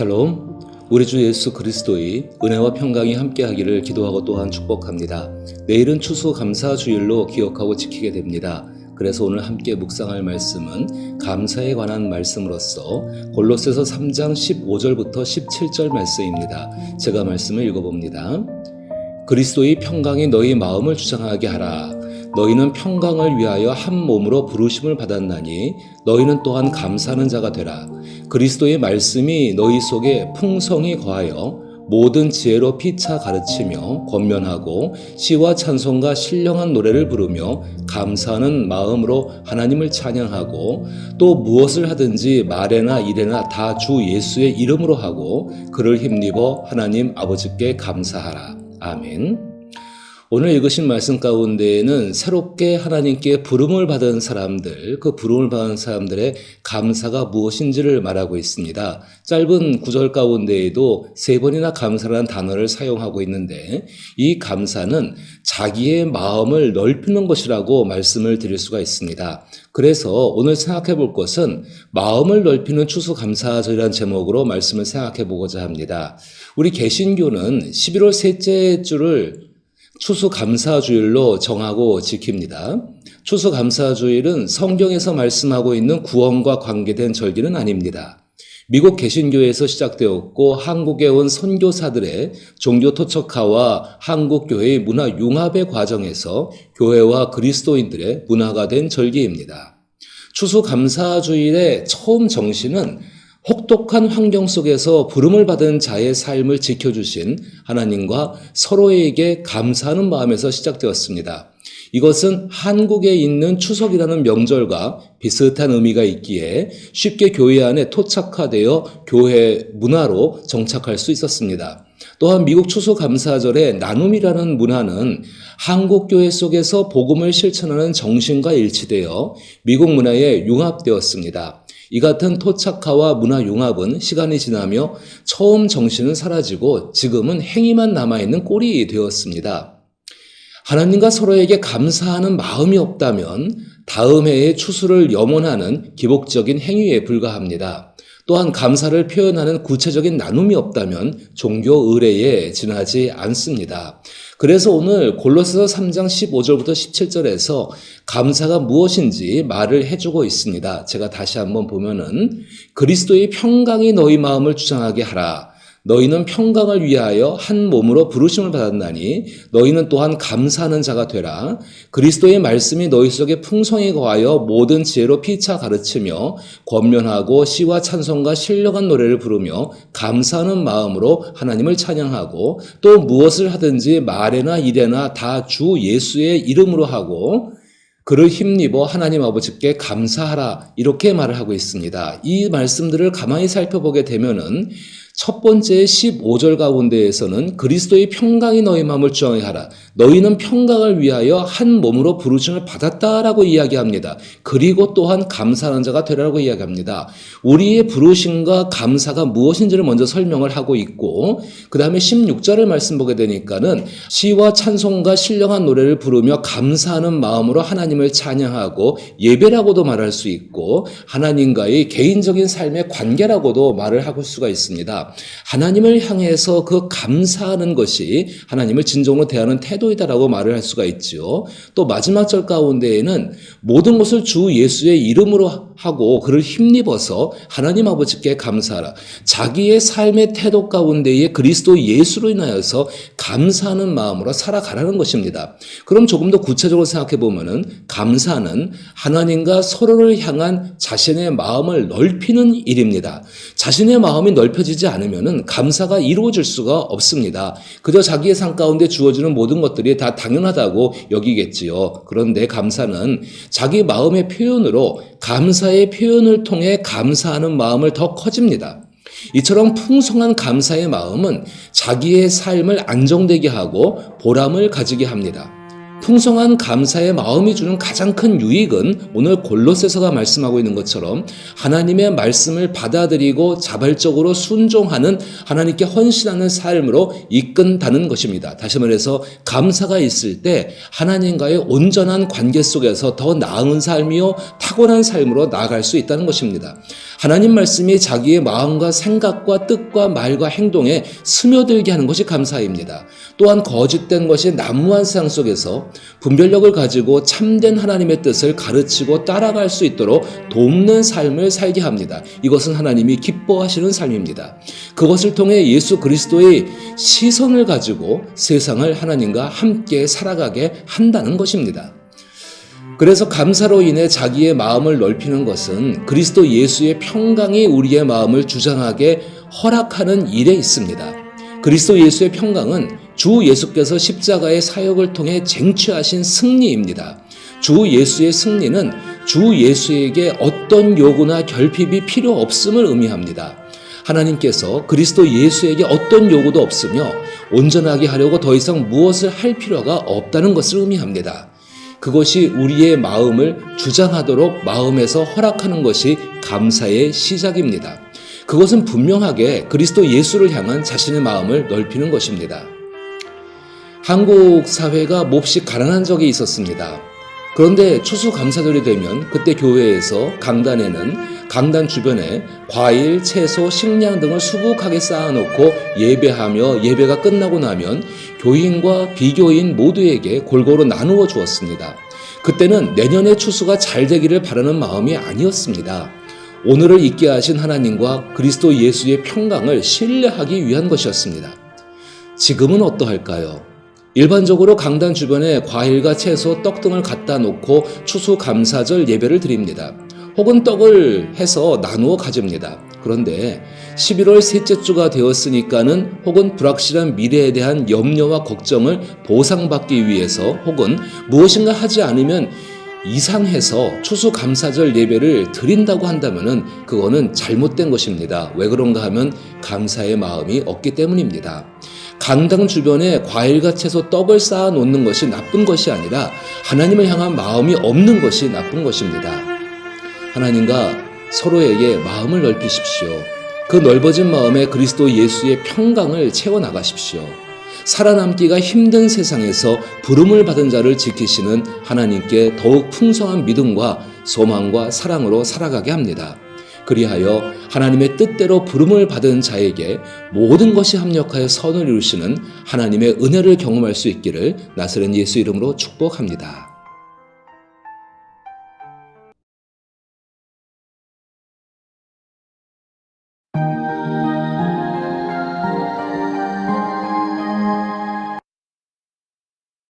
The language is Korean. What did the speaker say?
샬롬, 우리 주 예수 그리스도의 은혜와 평강이 함께하기를 기도하고 또한 축복합니다. 내일은 추수감사주일로 기억하고 지키게 됩니다. 그래서 오늘 함께 묵상할 말씀은 감사에 관한 말씀으로서 골로새서 3장 15절부터 17절 말씀입니다. 제가 말씀을 읽어봅니다. 그리스도의 평강이 너희 마음을 주장하게 하라. 너희는 평강을 위하여 한 몸으로 부르심을 받았나니 너희는 또한 감사하는 자가 되라. 그리스도의 말씀이 너희 속에 풍성히 거하여 모든 지혜로 피차 가르치며 권면하고 시와 찬송과 신령한 노래를 부르며 감사하는 마음으로 하나님을 찬양하고 또 무엇을 하든지 말에나 일에나 다 주 예수의 이름으로 하고 그를 힘입어 하나님 아버지께 감사하라. 아멘. 오늘 읽으신 말씀 가운데에는 새롭게 하나님께 부름을 받은 사람들, 그 부름을 받은 사람들의 감사가 무엇인지를 말하고 있습니다. 짧은 구절 가운데에도 3번이나 감사라는 단어를 사용하고 있는데 이 감사는 자기의 마음을 넓히는 것이라고 말씀을 드릴 수가 있습니다. 그래서 오늘 생각해 볼 것은 마음을 넓히는 추수감사절이라는 제목으로 말씀을 생각해 보고자 합니다. 우리 개신교는 11월 셋째 주를 추수감사주일로 정하고 지킵니다. 추수감사주일은 성경에서 말씀하고 있는 구원과 관계된 절기는 아닙니다. 미국 개신교에서 시작되었고 한국에 온 선교사들의 종교 토착화와 한국교회의 문화 융합의 과정에서 교회와 그리스도인들의 문화가 된 절기입니다. 추수감사주일의 처음 정신은 혹독한 환경 속에서 부름을 받은 자의 삶을 지켜주신 하나님과 서로에게 감사하는 마음에서 시작되었습니다. 이것은 한국에 있는 추석이라는 명절과 비슷한 의미가 있기에 쉽게 교회 안에 토착화되어 교회 문화로 정착할 수 있었습니다. 또한 미국 추수감사절의 나눔이라는 문화는 한국 교회 속에서 복음을 실천하는 정신과 일치되어 미국 문화에 융합되었습니다. 이 같은 토착화와 문화 융합은 시간이 지나며 처음 정신은 사라지고 지금은 행위만 남아있는 꼴이 되었습니다. 하나님과 서로에게 감사하는 마음이 없다면 다음 해의 추수를 염원하는 기복적인 행위에 불과합니다. 또한 감사를 표현하는 구체적인 나눔이 없다면 종교 의례에 지나지 않습니다. 그래서 오늘 골로새서 3장 15절부터 17절에서 감사가 무엇인지 말을 해주고 있습니다. 제가 다시 한번 보면은 그리스도의 평강이 너희 마음을 주장하게 하라. 너희는 평강을 위하여 한 몸으로 부르심을 받았나니 너희는 또한 감사하는 자가 되라. 그리스도의 말씀이 너희 속에 풍성히 거하여 모든 지혜로 피차 가르치며 권면하고 시와 찬송과 신령한 노래를 부르며 감사하는 마음으로 하나님을 찬양하고 또 무엇을 하든지 말에나 일에나 다 주 예수의 이름으로 하고 그를 힘입어 하나님 아버지께 감사하라, 이렇게 말을 하고 있습니다. 이 말씀들을 가만히 살펴보게 되면은 첫 번째 15절 가운데에서는 그리스도의 평강이 너희 마음을 주장하게 하라. 너희는 평강을 위하여 한 몸으로 부르심을 받았다라고 이야기합니다. 그리고 또한 감사하는 자가 되라고 이야기합니다. 우리의 부르심과 감사가 무엇인지를 먼저 설명을 하고 있고 그 다음에 16절을 말씀 보게 되니까는 시와 찬송과 신령한 노래를 부르며 감사하는 마음으로 하나님을 찬양하고 예배라고도 말할 수 있고 하나님과의 개인적인 삶의 관계라고도 말을 할 수가 있습니다. 하나님을 향해서 그 감사하는 것이 하나님을 진정으로 대하는 태도이다라고 말을 할 수가 있죠. 또 마지막 절 가운데에는 모든 것을 주 예수의 이름으로 하고 그를 힘입어서 하나님 아버지께 감사하라. 자기의 삶의 태도 가운데에 그리스도 예수로 인하여서 감사하는 마음으로 살아가라는 것입니다. 그럼 조금 더 구체적으로 생각해 보면은 감사는 하나님과 서로를 향한 자신의 마음을 넓히는 일입니다. 자신의 마음이 넓혀지지 않으면은 감사가 이루어질 수가 없습니다. 그저 자기의 삶 가운데 주어지는 모든 것들이 다 당연하다고 여기겠지요. 그런데 감사는 자기 마음의 표현으로 감사의 표현을 통해 감사하는 마음을 더 커집니다. 이처럼 풍성한 감사의 마음은 자기의 삶을 안정되게 하고 보람을 가지게 합니다. 풍성한 감사의 마음이 주는 가장 큰 유익은 오늘 골로새서가 말씀하고 있는 것처럼 하나님의 말씀을 받아들이고 자발적으로 순종하는 하나님께 헌신하는 삶으로 이끈다는 것입니다. 다시 말해서 감사가 있을 때 하나님과의 온전한 관계 속에서 더 나은 삶이요 탁월한 삶으로 나아갈 수 있다는 것입니다. 하나님 말씀이 자기의 마음과 생각과 뜻과 말과 행동에 스며들게 하는 것이 감사입니다. 또한 거짓된 것이 난무한 세상 속에서 분별력을 가지고 참된 하나님의 뜻을 가르치고 따라갈 수 있도록 돕는 삶을 살게 합니다. 이것은 하나님이 기뻐하시는 삶입니다. 그것을 통해 예수 그리스도의 시선을 가지고 세상을 하나님과 함께 살아가게 한다는 것입니다. 그래서 감사로 인해 자기의 마음을 넓히는 것은 그리스도 예수의 평강이 우리의 마음을 주장하게 허락하는 일에 있습니다. 그리스도 예수의 평강은 주 예수께서 십자가의 사역을 통해 쟁취하신 승리입니다. 주 예수의 승리는 주 예수에게 어떤 요구나 결핍이 필요 없음을 의미합니다. 하나님께서 그리스도 예수에게 어떤 요구도 없으며 온전하게 하려고 더 이상 무엇을 할 필요가 없다는 것을 의미합니다. 그것이 우리의 마음을 주장하도록 마음에서 허락하는 것이 감사의 시작입니다. 그것은 분명하게 그리스도 예수를 향한 자신의 마음을 넓히는 것입니다. 한국 사회가 몹시 가난한 적이 있었습니다. 그런데 추수감사절이 되면 그때 교회에서 강단 주변에 과일, 채소, 식량 등을 수북하게 쌓아놓고 예배하며 예배가 끝나고 나면 교인과 비교인 모두에게 골고루 나누어 주었습니다. 그때는 내년의 추수가 잘 되기를 바라는 마음이 아니었습니다. 오늘을 있게 하신 하나님과 그리스도 예수의 평강을 신뢰하기 위한 것이었습니다. 지금은 어떠할까요? 일반적으로 강단 주변에 과일과 채소, 떡 등을 갖다 놓고 추수감사절 예배를 드립니다. 혹은 떡을 해서 나누어 가집니다. 그런데 11월 셋째 주가 되었으니까는 혹은 불확실한 미래에 대한 염려와 걱정을 보상받기 위해서 혹은 무엇인가 하지 않으면 이상해서 추수감사절 예배를 드린다고 한다면은 그거는 잘못된 것입니다. 왜 그런가 하면 감사의 마음이 없기 때문입니다. 강당 주변에 과일과 채소, 떡을 쌓아 놓는 것이 나쁜 것이 아니라 하나님을 향한 마음이 없는 것이 나쁜 것입니다. 하나님과 서로에게 마음을 넓히십시오. 그 넓어진 마음에 그리스도 예수의 평강을 채워나가십시오. 살아남기가 힘든 세상에서 부름을 받은 자를 지키시는 하나님께 더욱 풍성한 믿음과 소망과 사랑으로 살아가게 합니다. 그리하여 하나님의 뜻대로 부름을 받은 자에게 모든 것이 합력하여 선을 이루시는 하나님의 은혜를 경험할 수 있기를 나사렛 예수 이름으로 축복합니다.